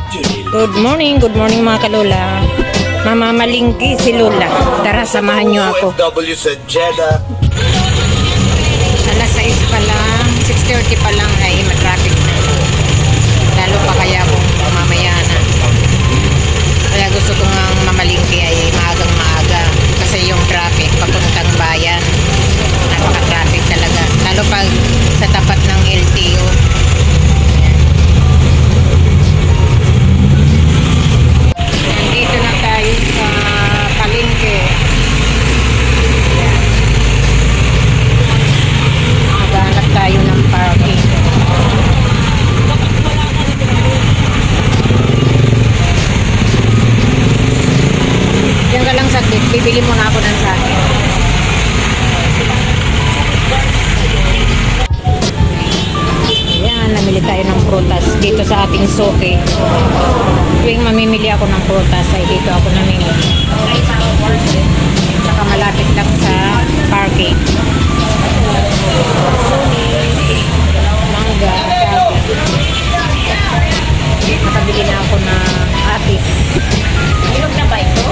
Good morning mga kalola. Mamamalingki si Lola. Tara, samahan nyo ako. OFW sa Jeddah. Alas 6 pa lang, 6:30 pa lang ay matraffic na. Lalo pa kaya kung mamaya na. Kaya gusto ko nga mamalingki ay maagang maaga. Kasi yung traffic papuntang bayan, napaka-traffic talaga. Lalo pag sa tapat ng LTO. Nandito na tayo sa palengke. Maghanap tayo ng parking. Diyan ka lang saglit. Bibili muna ako ng sakin. Ayan, namili tayo ng prutas dito sa ating soke. Tuwing mamimili ako ng prutas ay dito ako namimili. Saka malapit lang sa parking. Mangga, nakabili na ako ng atis. Ilog na ba ito?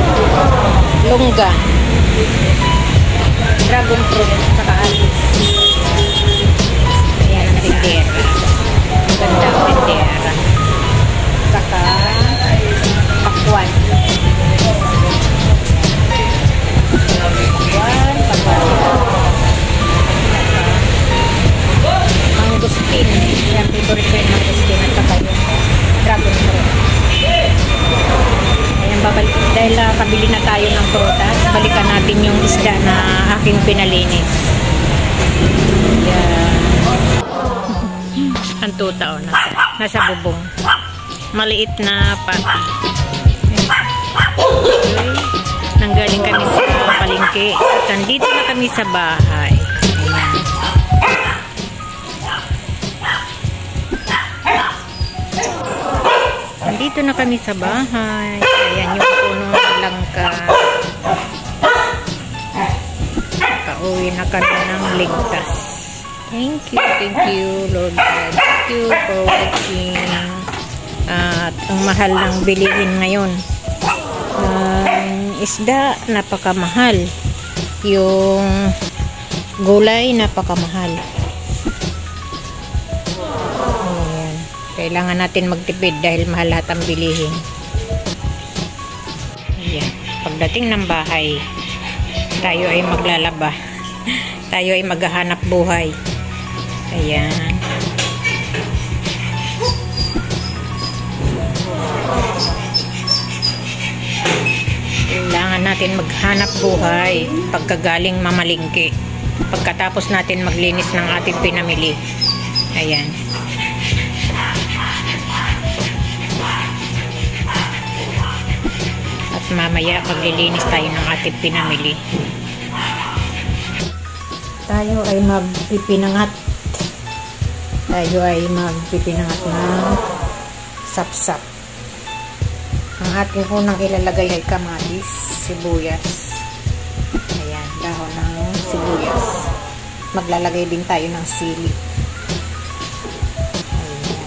Lungga, dragon fruit, saka atis. Ayan ang tindera. Ang ganda ang tindera. Saka pakwan. Mangustin. Yung favorite ko yung mangustin at saka yung dragon fruit. Ayan, babalik. Dahil kabili na tayo ng prutas, balikan natin yung isda na aking pinalinis. Ayan. Ang tuta o, nasa bubong. Maliit na pati. Okay. Nanggaling kami sa palengke at nandito na kami sa bahay. Nandito na kami sa bahay. Ayan yung puno ng langka. Nakauwi na kami ng ligtas. Thank you Lord God. Thank you for watching. At ang mahal ng bilihin ngayon. Isda, napakamahal. Yung gulay, napakamahal. Ayan. Kailangan natin magtipid dahil mahal lahat ang bilihin. Ayan. Pagdating ng bahay, tayo ay maglalaba. Tayo ay maghahanap buhay. Ayan. Kailangan natin maghanap buhay pagkagaling mamalingki. Pagkatapos natin maglinis ng ating pinamili. Ayan. At mamaya maglilinis tayo ng ating pinamili. Tayo ay magpipinangat. Tayo ay magpipinangat ng sapsap. Ang ating unang ilalagay ay kamatis, sibuyas. Ayan, dahon ng sibuyas. Maglalagay din tayo ng sili. Ayan.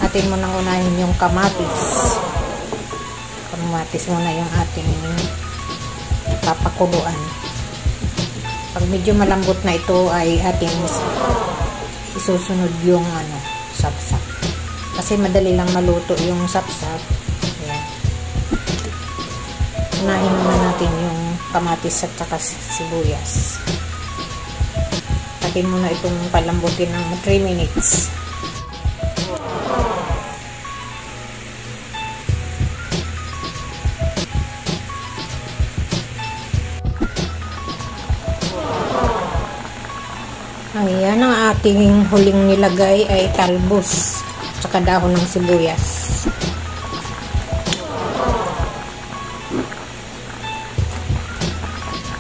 Atin mo nang unahin yung kamatis. Kamatis muna yung ating papakuluan. Pag medyo malambot na ito ay ating isusunod yung sapsap. Kasi madali lang maluto yung sapsap. Ayan. Unahin muna natin yung kamatis at saka sibuyas. Atin muna itong palambutin ng 3 minutes. Ayan, ang ating huling nilagay ay talbos saka dahon ng sibuyas.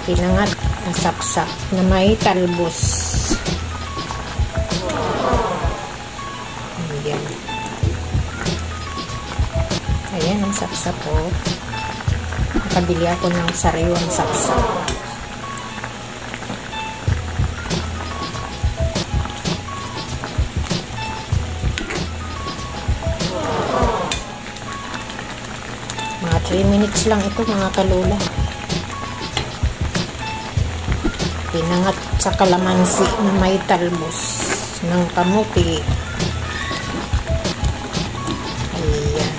Pinangat ang sapsap na may talbos. Ayan. Ayan ang sapsap po. Nakabili ako ng sariwang sapsap. 3 minutes lang ito mga kalula. Pinangat sa kalamansi na may talbos ng kamuti. Ayan.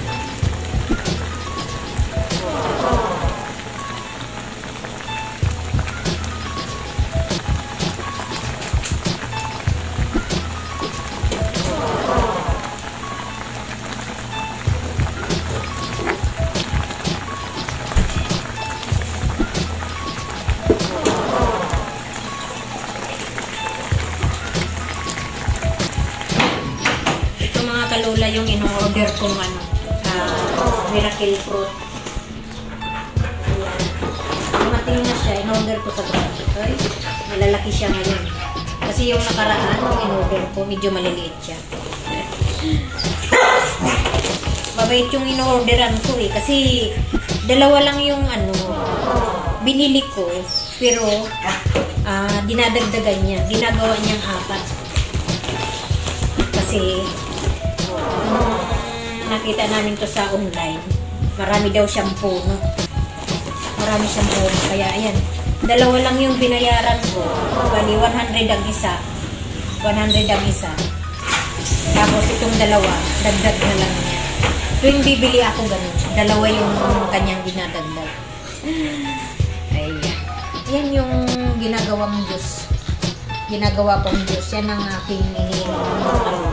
Kalula yung in-order kong miracle fruit. Dumating na siya, in-order ko sa Grab. Okay? Malalaki siya ngayon. Kasi yung nakaraan, yung in-order ko, medyo maliliit siya. Mabait yung in-orderan ko eh. Kasi dalawa lang yung binili ko. Pero dinadagdagan niya. Ginagawa niyang 4. Kasi nakita namin to sa online. Marami daw siyang puno. Marami siyang puno. Kaya ayan. Dalawa lang yung binayaran ko. Bali, 100 ang isa. 100 ang isa. Tapos itong dalawa, dagdag na lang niya. Tuwing bibili ako ganun. Dalawa yung kanyang dinadagdag. Ayan. Yan yung ginagawang juice. Ginagawa kong juice. Yan ang aking iniinom.